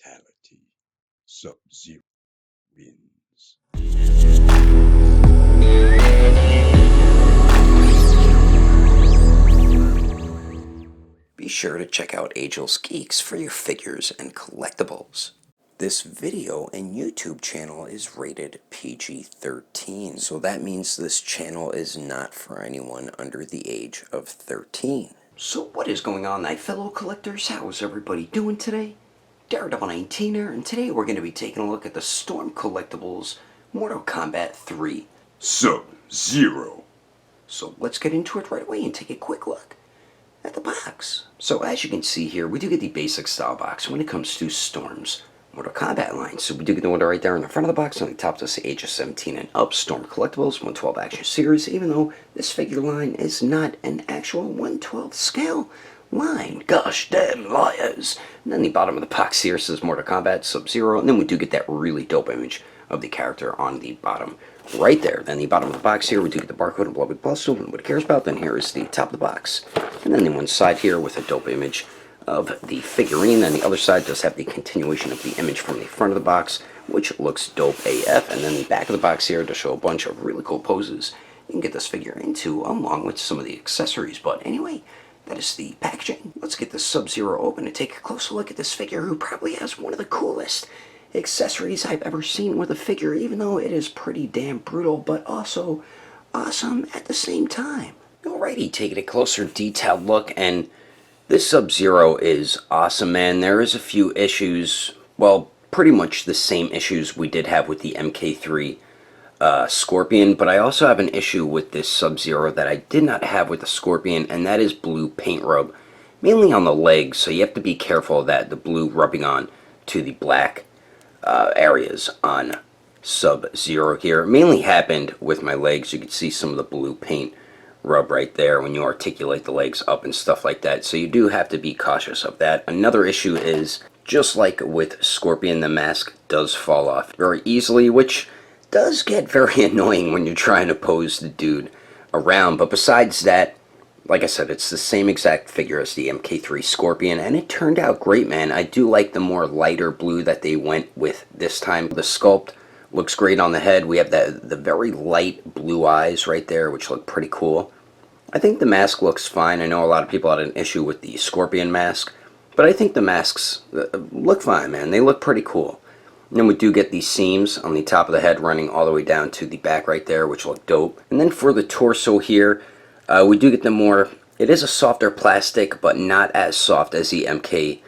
fatality. Sub-Zero wins. Be sure to check out Agelessgeeks for your figures and collectibles. This video and YouTube channel is rated PG-13, so that means this channel is not for anyone under the age of 13. So what is going on, my fellow collectors? How is everybody doing today? Daredevil 19 here, and today we're going to be taking a look at the Storm Collectibles Mortal Kombat 3. Sub-Zero. So let's get into it right away and take a quick look at the box. So as you can see here, we do get the basic style box when it comes to Storm's Mortal Kombat line. So we do get the one right there in the front of the box. On the top does say ages 17 and up, Storm Collectibles 112 Action Series, even though this figure line is not an actual 112 scale line. Gosh damn liars. And then the bottom of the box here says Mortal Kombat Sub-Zero, and then we do get that really dope image of the character on the bottom right there. Then the bottom of the box here, we do get the barcode and blood plus, so nobody cares about. Then here is the top of the box. And then the one side here with a dope image of the figurine. Then the other side does have the continuation of the image from the front of the box, which looks dope AF. And then the back of the box here to show a bunch of really cool poses you can get this figure into, along with some of the accessories. But anyway, that is the packaging. Let's get this Sub-Zero open and take a closer look at this figure, who probably has one of the coolest accessories I've ever seen with a figure, even though it is pretty damn brutal, but also awesome at the same time. Alrighty, taking a closer detailed look, and this Sub-Zero is awesome, man. There is a few issues, well, pretty much the same issues we did have with the MK3 Scorpion, but I also have an issue with this Sub-Zero that I did not have with the Scorpion, and that is blue paint rub, mainly on the legs, so you have to be careful of that, the blue rubbing on to the black areas on Sub-Zero here. It mainly happened with my legs. You can see some of the blue paint rub right there when you articulate the legs up and stuff like that, so you do have to be cautious of that. Another issue is, just like with Scorpion, the mask does fall off very easily, which does get very annoying when you're trying to pose the dude around. But besides that, like I said, it's the same exact figure as the MK3 Scorpion, and it turned out great, man. I do like the more lighter blue that they went with this time. The sculpt looks great on the head. We have the very light blue eyes right there, which look pretty cool. I think the mask looks fine. I know a lot of people had an issue with the Scorpion mask, but I think the masks look fine, man. They look pretty cool. And then we do get these seams on the top of the head running all the way down to the back right there, which look dope. And then for the torso here, we do get the more, it is a softer plastic, but not as soft as the MK1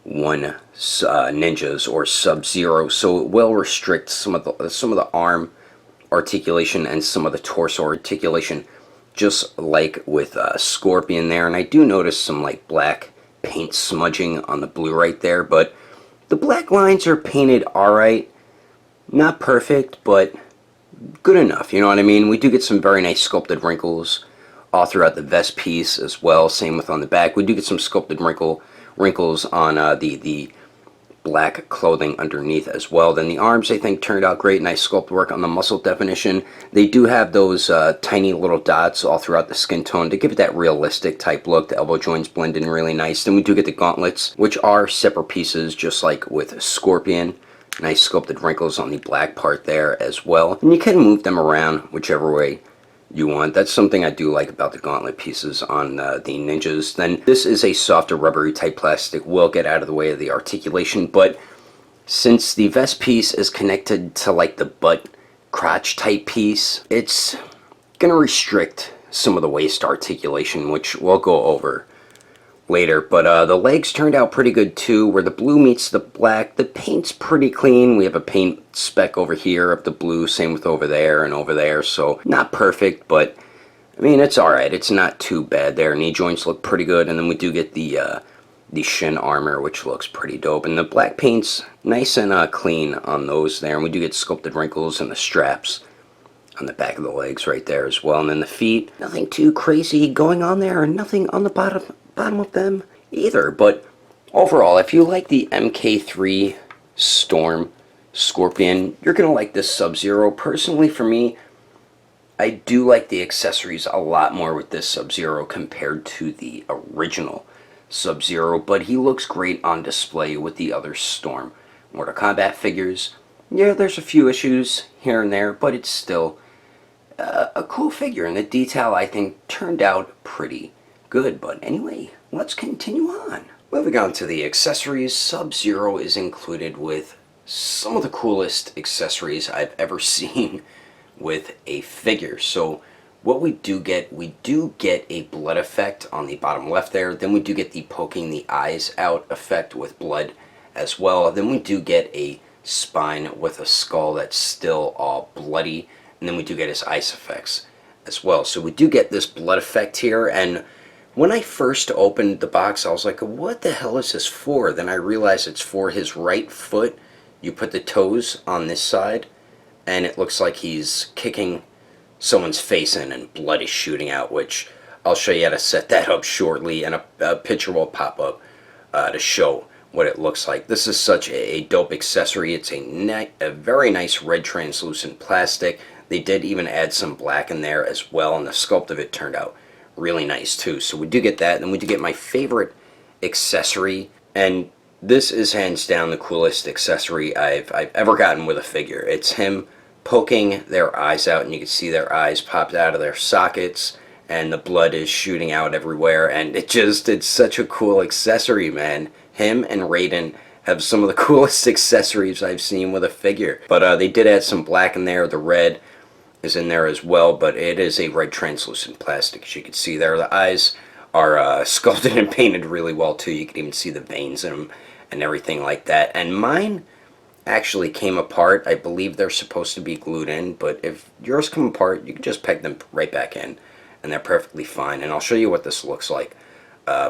Ninjas or Sub-Zero, so it will restrict some of the arm articulation and some of the torso articulation, just like with Scorpion there. And I do notice some like black paint smudging on the blue right there, but the black lines are painted alright. Not perfect, but good enough, you know what I mean? We do get some very nice sculpted wrinkles all throughout the vest piece as well. Same with on the back. We do get some sculpted wrinkles on the black clothing underneath as well. Then the arms, I think, turned out great. Nice sculpt work on the muscle definition. They do have those tiny little dots all throughout the skin tone to give it that realistic type look. The elbow joints blend in really nice. Then we do get the gauntlets, which are separate pieces, just like with Scorpion. Nice sculpted wrinkles on the black part there as well. And you can move them around whichever way you want. That's something I do like about the gauntlet pieces on the Ninjas. Then this is a softer rubbery type plastic, will get out of the way of the articulation, but since the vest piece is connected to like the butt crotch type piece, it's gonna restrict some of the waist articulation, which we'll go over later. But the legs turned out pretty good too, where the blue meets the black. The paint's pretty clean. We have a paint speck over here of the blue, same with over there and over there, so not perfect, but I mean, it's alright. It's not too bad there. Knee joints look pretty good, and then we do get the shin armor, which looks pretty dope, and the black paint's nice and clean on those there, and we do get sculpted wrinkles in the straps on the back of the legs right there as well. And then the feet, nothing too crazy going on there, and nothing on the bottom of them either. But overall, if you like the MK3 Storm Scorpion, you're gonna like this Sub-Zero. Personally, for me, I do like the accessories a lot more with this Sub-Zero compared to the original Sub-Zero, but he looks great on display with the other Storm Mortal Kombat figures. Yeah, there's a few issues here and there, but it's still a cool figure, and the detail I think turned out pretty good. But anyway, let's continue on. Moving on to the accessories, Sub-Zero is included with some of the coolest accessories I've ever seen with a figure. So what we do get a blood effect on the bottom left there. Then we do get the poking the eyes out effect with blood as well. Then we do get a spine with a skull that's still all bloody. And then we do get his ice effects as well. So we do get this blood effect here. And when I first opened the box, I was like, what the hell is this for? Then I realized it's for his right foot. You put the toes on this side, and it looks like he's kicking someone's face in and blood is shooting out, which I'll show you how to set that up shortly, and a picture will pop up to show what it looks like. This is such a dope accessory. It's a very nice red translucent plastic. They did even add some black in there as well, and the sculpt of it turned out really nice too. So we do get that, and then we do get my favorite accessory, and this is hands down the coolest accessory I've ever gotten with a figure. It's him poking their eyes out, and you can see their eyes popped out of their sockets, and the blood is shooting out everywhere, and it's such a cool accessory, man. Him and Raiden have some of the coolest accessories I've seen with a figure. But they did add some black in there. The red is in there as well, but it is a red translucent plastic, as you can see there. The eyes are sculpted and painted really well too. You can even see the veins in them and everything like that. And mine actually came apart. I believe they're supposed to be glued in, but if yours come apart, you can just peg them right back in, and they're perfectly fine. And I'll show you what this looks like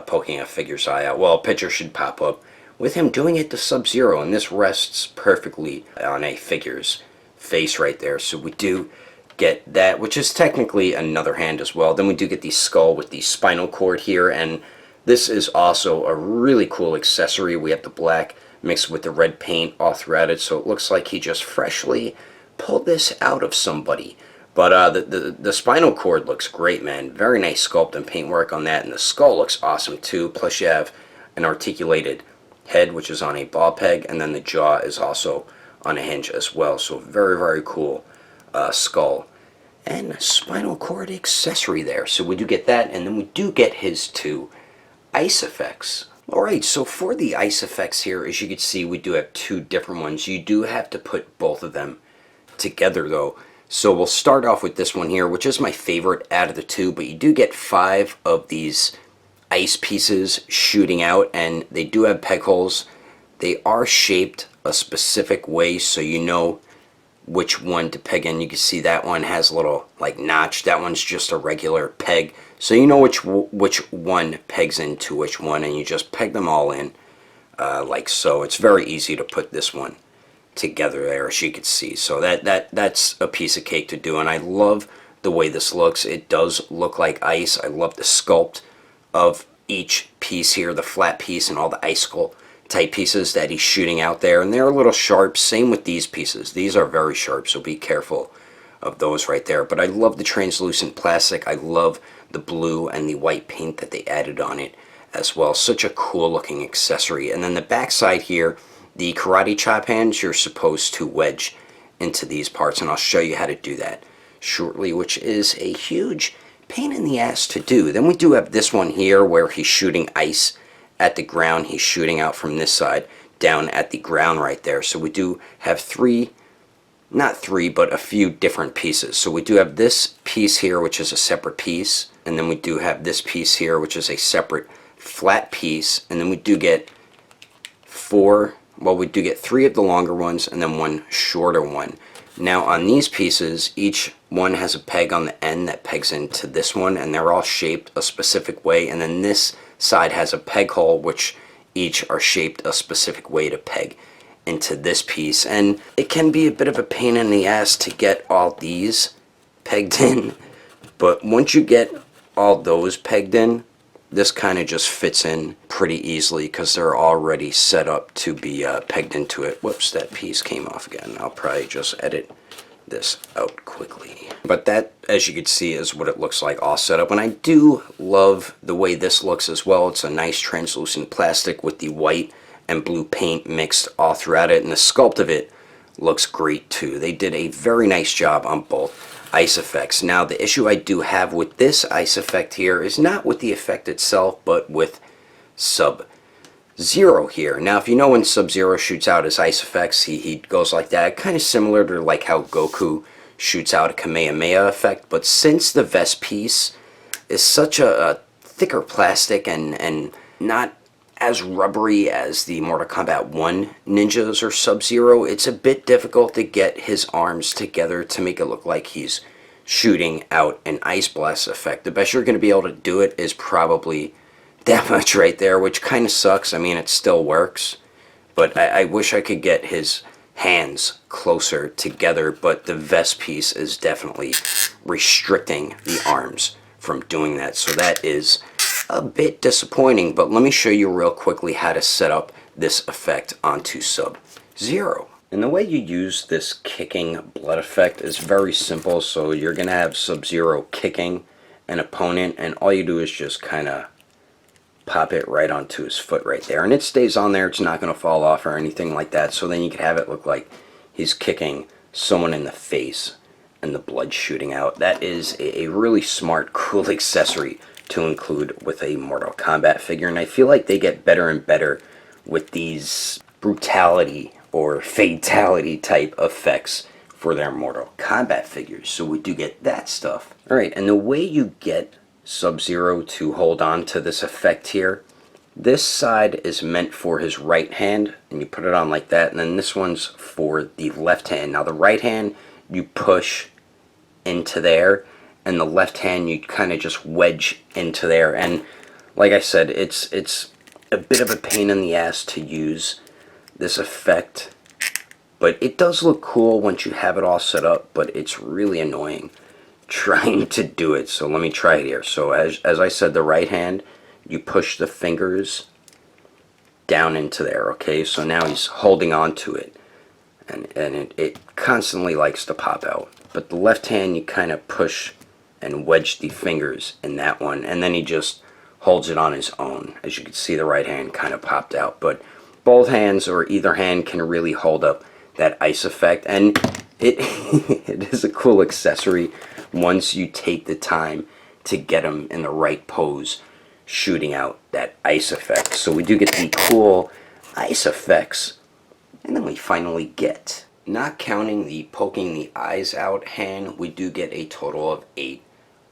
poking a figure's eye out. Well, a picture should pop up with him doing it to Sub-Zero, and this rests perfectly on a figure's face right there. So we do get that, which is technically another hand as well. Then we do get the skull with the spinal cord here, and this is also a really cool accessory. We have the black mixed with the red paint all throughout it, so it looks like he just freshly pulled this out of somebody. But the spinal cord looks great, man. Very nice sculpt and paintwork on that, and the skull looks awesome too. Plus you have an articulated head, which is on a ball peg, and then the jaw is also on a hinge as well. So very, very cool skull and spinal cord accessory there. So we do get that, and then we do get his two ice effects. Alright, so for the ice effects here, as you can see, we do have two different ones. You do have to put both of them together though. So we'll start off with this one here, which is my favorite out of the two, but you do get 5 of these ice pieces shooting out, and they do have peg holes. They are shaped a specific way, so you know which one to peg in. You can see that one has a little like notch. That one's just a regular peg, so you know which one pegs into which one, and you just peg them all in like so. It's very easy to put this one together there, as you can see. So that's a piece of cake to do, and I love the way this looks. It does look like ice. I love the sculpt of each piece here, the flat piece and all the icicle type pieces that he's shooting out there, and they're a little sharp. Same with these pieces. These are very sharp, so be careful of those right there. But I love the translucent plastic. I love the blue and the white paint that they added on it as well. Such a cool looking accessory. And then the back side here, the karate chop hands, you're supposed to wedge into these parts, and I'll show you how to do that shortly, which is a huge pain in the ass to do. Then we do have this one here where he's shooting ice at the ground. He's shooting out from this side down at the ground right there. So we do have not three, but a few different pieces. So we do have this piece here, which is a separate piece, and then we do have this piece here, which is a separate flat piece, and then we do get we do get 3 of the longer ones and then 1 shorter one. Now on these pieces, each one has a peg on the end that pegs into this one, and they're all shaped a specific way, and then this side has a peg hole, which each are shaped a specific way to peg into this piece. And it can be a bit of a pain in the ass to get all these pegged in, but once you get all those pegged in, this kind of just fits in pretty easily because they're already set up to be pegged into it. Whoops, that piece came off again. I'll probably just edit this out quickly. But that, as you can see, is what it looks like all set up. And I do love the way this looks as well. It's a nice translucent plastic with the white and blue paint mixed all throughout it, and the sculpt of it looks great too. They did a very nice job on both ice effects. Now the issue I do have with this ice effect here is not with the effect itself, but with Sub-Zero here. Now if you know when Sub-Zero shoots out his ice effects, he goes like that, kind of similar to like how Goku shoots out a Kamehameha effect, but since the vest piece is such a thicker plastic and not as rubbery as the Mortal Kombat 1 ninjas or Sub-Zero, it's a bit difficult to get his arms together to make it look like he's shooting out an ice blast effect. The best you're going to be able to do it is probably that much right there, which kind of sucks. I mean, it still works, but I wish I could get his hands closer together, but the vest piece is definitely restricting the arms from doing that, so that is a bit disappointing. But let me show you real quickly how to set up this effect onto Sub-Zero. And the way you use this kicking blood effect is very simple. So you're gonna have Sub-Zero kicking an opponent, and all you do is just kind of pop it right onto his foot right there, and it stays on there. It's not going to fall off or anything like that, so then you could have it look like he's kicking someone in the face and the blood shooting out. That is a really smart, cool accessory to include with a Mortal Kombat figure, and I feel like they get better and better with these brutality or fatality type effects for their Mortal Kombat figures, so we do get that stuff. Alright, and the way you get Sub-Zero to hold on to this effect here, this side is meant for his right hand, and you put it on like that, and then this one's for the left hand. Now the right hand you push into there, and the left hand you kind of just wedge into there, and like I said, it's a bit of a pain in the ass to use this effect, but it does look cool once you have it all set up, but it's really annoying trying to do it. So let me try it here. So as I said, the right hand, you push the fingers down into there, okay? So now he's holding on to it, and it constantly likes to pop out. But the left hand, you kind of push and wedge the fingers in that one, and then he just holds it on his own. As you can see, the right hand kind of popped out, but both hands or either hand can really hold up that ice effect, and it it is a cool accessory once you take the time to get him in the right pose shooting out that ice effect. So we do get the cool ice effects, and then we finally get, not counting the poking the eyes out hand, we do get a total of 8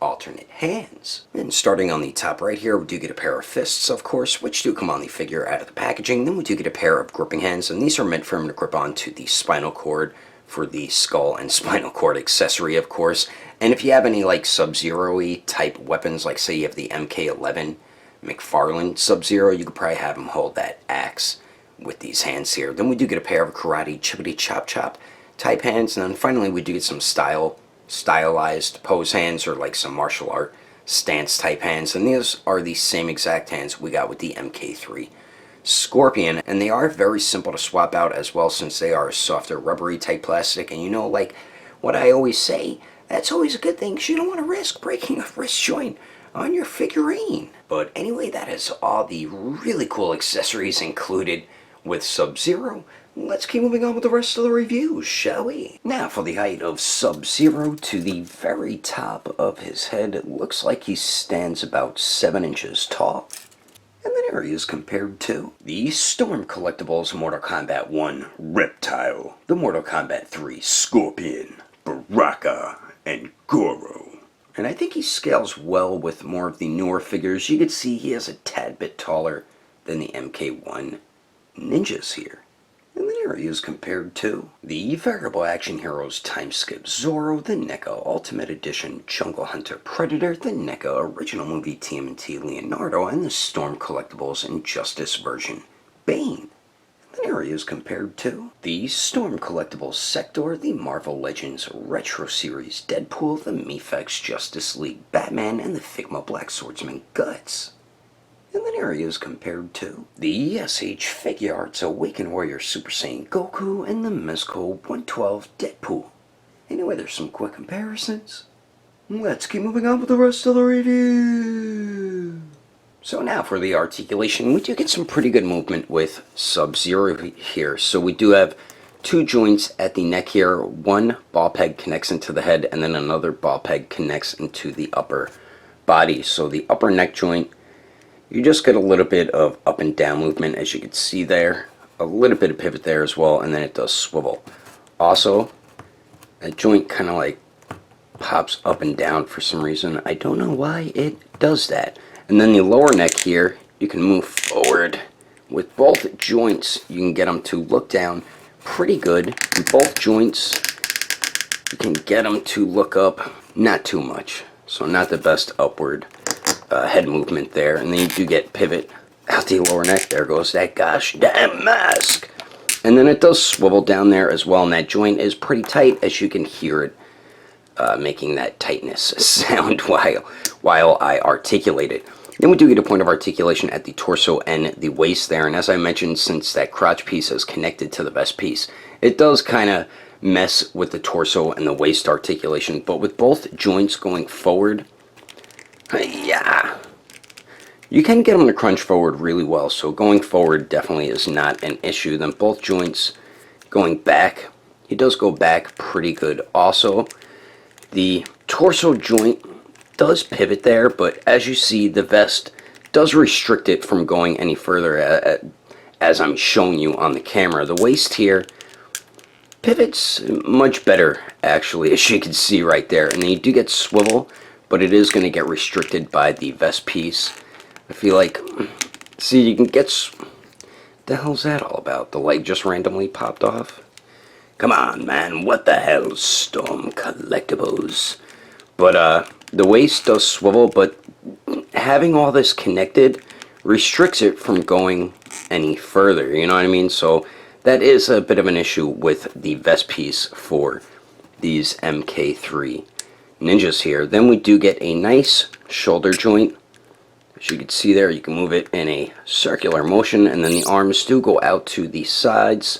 alternate hands. And starting on the top right here, we do get a pair of fists, of course, which do come on the figure out of the packaging. Then we do get a pair of gripping hands, and these are meant for him to grip onto the spinal cord for the skull and spinal cord accessory, of course. And if you have any like Sub-Zero-y type weapons, like say you have the MK11 McFarlane Sub-Zero, you could probably have him hold that axe with these hands here. Then we do get a pair of karate chippity chop chop type hands, and then finally we do get some stylized pose hands, or like some martial art stance type hands, and these are the same exact hands we got with the MK3 Scorpion, and they are very simple to swap out as well, since they are softer rubbery type plastic. And you know, like what I always say, that's always a good thing, because you don't want to risk breaking a wrist joint on your figurine. But anyway, that is all the really cool accessories included with Sub-Zero. Let's keep moving on with the rest of the reviews, shall we? Now for the height of Sub-Zero, to the very top of his head, it looks like he stands about 7 inches tall. And then here he is compared to the Storm Collectibles Mortal Kombat 1 Reptile, the Mortal Kombat 3 Scorpion, Baraka, and Goro. And I think he scales well with more of the newer figures. You can see he is a tad bit taller than the MK1 ninjas here. And then here he is compared to the Variable Action Heroes Time Skip Zorro, the NECA Ultimate Edition Jungle Hunter Predator, the NECA Original Movie TMNT Leonardo, and the Storm Collectibles Injustice version Bane. And then here he is compared to the Storm Collectibles Sector, the Marvel Legends Retro Series Deadpool, the Mephix Justice League Batman, and the Figma Black Swordsman Guts. And then here he is compared to the SH Figuarts Awakened Warrior Super Saiyan Goku and the Mezco 112 Deadpool. Anyway, there's some quick comparisons. Let's keep moving on with the rest of the review. So now for the articulation, we do get some pretty good movement with Sub-Zero here. So we do have 2 joints at the neck here. One ball peg connects into the head, and then another ball peg connects into the upper body. So the upper neck joint, you just get a little bit of up and down movement, as you can see there. A little bit of pivot there as well, and then it does swivel. Also, that joint kind of like pops up and down for some reason. I don't know why it does that. And then the lower neck here, you can move forward. With both joints, you can get them to look down pretty good. With both joints, you can get them to look up not too much. So not the best upward head movement there. And then you do get pivot out the lower neck. There goes that gosh damn mask. And then it does swivel down there as well. And that joint is pretty tight, as you can hear it making that tightness sound while I articulate it. Then we do get a point of articulation at the torso and the waist there, and as I mentioned, since that crotch piece is connected to the vest piece, it does kind of mess with the torso and the waist articulation, but with both joints going forward, yeah, you can get them to crunch forward really well, so going forward definitely is not an issue. Then both joints going back, he does go back pretty good also. The torso joint does pivot there, but as you see, the vest does restrict it from going any further as I'm showing you on the camera. The waist here pivots much better, actually, as you can see right there. And then you do get swivel, but it is going to get restricted by the vest piece. I feel like, see, you can get, what the hell's that all about? The leg just randomly popped off? Come on, man, what the hell, Storm Collectibles? But, the waist does swivel, but having all this connected restricts it from going any further, you know what I mean? So that is a bit of an issue with the vest piece for these MK3 ninjas here. Then we do get a nice shoulder joint. As you can see there, you can move it in a circular motion, and then the arms do go out to the sides.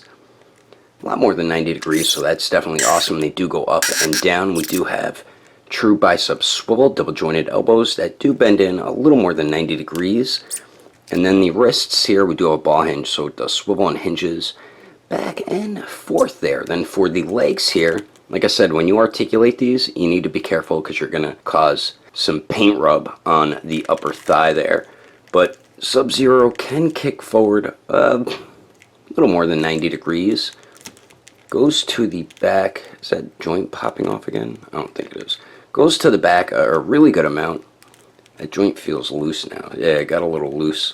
A lot more than 90 degrees, so that's definitely awesome. They do go up and down. We do have true bicep swivel, double jointed elbows that do bend in a little more than 90 degrees. And then the wrists here, we do have a ball hinge, so it does swivel and hinges back and forth there. Then for the legs here, like I said, when you articulate these, you need to be careful because you're going to cause some paint rub on the upper thigh there. But Sub-Zero can kick forward a little more than 90 degrees. Goes to the back. Is that joint popping off again? I don't think it is. Goes to the back a really good amount. That joint feels loose now. Yeah, it got a little loose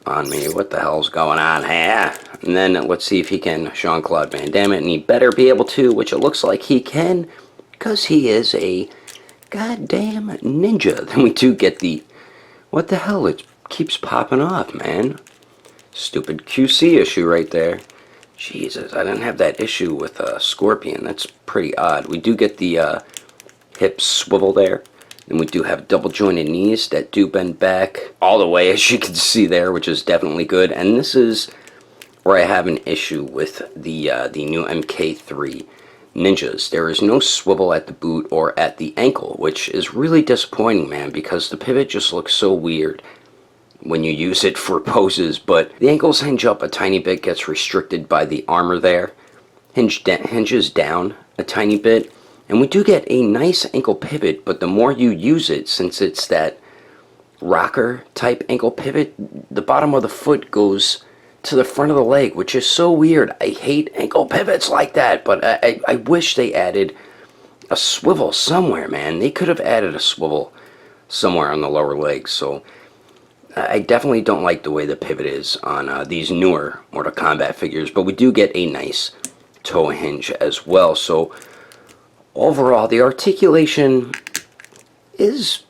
on me. What the hell's going on here? And then let's see if he can Jean-Claude Van Damme it, and he better be able to, which it looks like he can, because he is a goddamn ninja. Then we do get the, what the hell, it keeps popping off, man. Stupid QC issue right there. Jesus, I didn't have that issue with Scorpion. That's pretty odd. We do get the hip swivel there. And we do have double jointed knees that do bend back all the way, as you can see there, which is definitely good. And this is where I have an issue with the new MK3 ninjas. There is no swivel at the boot or at the ankle, which is really disappointing, man, because the pivot just looks so weird when you use it for poses. But the ankles hinge up a tiny bit, gets restricted by the armor there. Hinges down a tiny bit. And we do get a nice ankle pivot, but the more you use it, since it's that rocker type ankle pivot, the bottom of the foot goes to the front of the leg, which is so weird. I hate ankle pivots like that, but I wish they added a swivel somewhere, man. They could have added a swivel somewhere on the lower leg. So I definitely don't like the way the pivot is on these newer Mortal Kombat figures, but we do get a nice toe hinge as well. So overall, the articulation is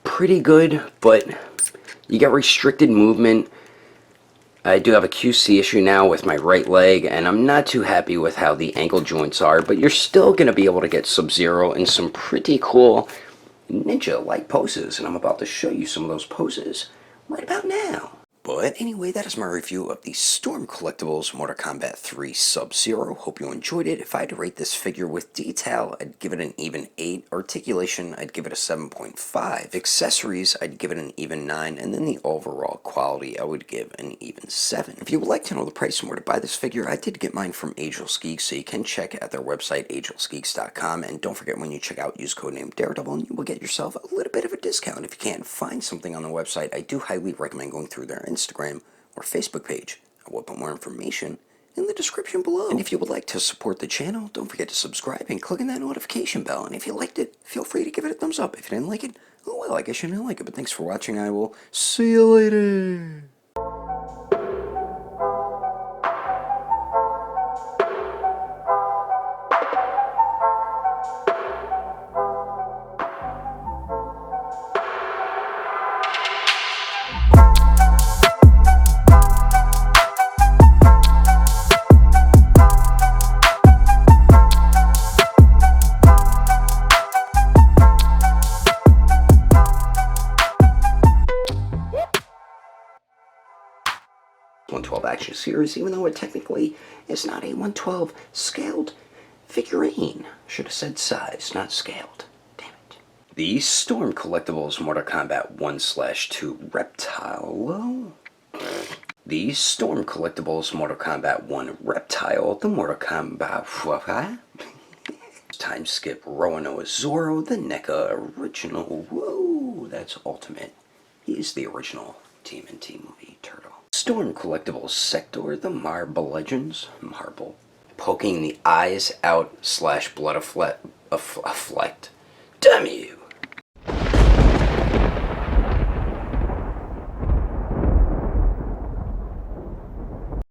pretty good, but you get restricted movement. I do have a QC issue now with my right leg, and I'm not too happy with how the ankle joints are, but you're still going to be able to get Sub-Zero in some pretty cool ninja-like poses, and I'm about to show you some of those poses right about now. But anyway, that is my review of the Storm Collectibles Mortal Kombat 3 Sub-Zero. Hope you enjoyed it. If I had to rate this figure with detail, I'd give it an even 8. Articulation, I'd give it a 7.5. Accessories, I'd give it an even 9. And then the overall quality, I would give an even 7. If you would like to know the price and where to buy this figure, I did get mine from Agelessgeeks, so you can check at their website, agelessgeeks.com. And don't forget, when you check out, use code name Daredevil, and you will get yourself a little bit of a discount. If you can't find something on the website, I do highly recommend going through their Instagram or Facebook page. I will put more information in the description below. And if you would like to support the channel, don't forget to subscribe and click on that notification bell. And if you liked it, feel free to give it a thumbs up. If you didn't like it, oh well, I guess you didn't like it. But thanks for watching. I will see you later. Action series, even though it technically is not a 112 scaled figurine. Should have said size, not scaled. Damn it. The Storm Collectibles Mortal Kombat 1/2 Reptile. The Storm Collectibles Mortal Kombat 1 Reptile. The Mortal Kombat time skip Roanoa Zoro. The NECA original. Whoa, that's ultimate. He is the original TMNT movie turtle. Storm Collectibles Sector, the Marble Legends, marble, poking the eyes out / blood affleck. Damn you!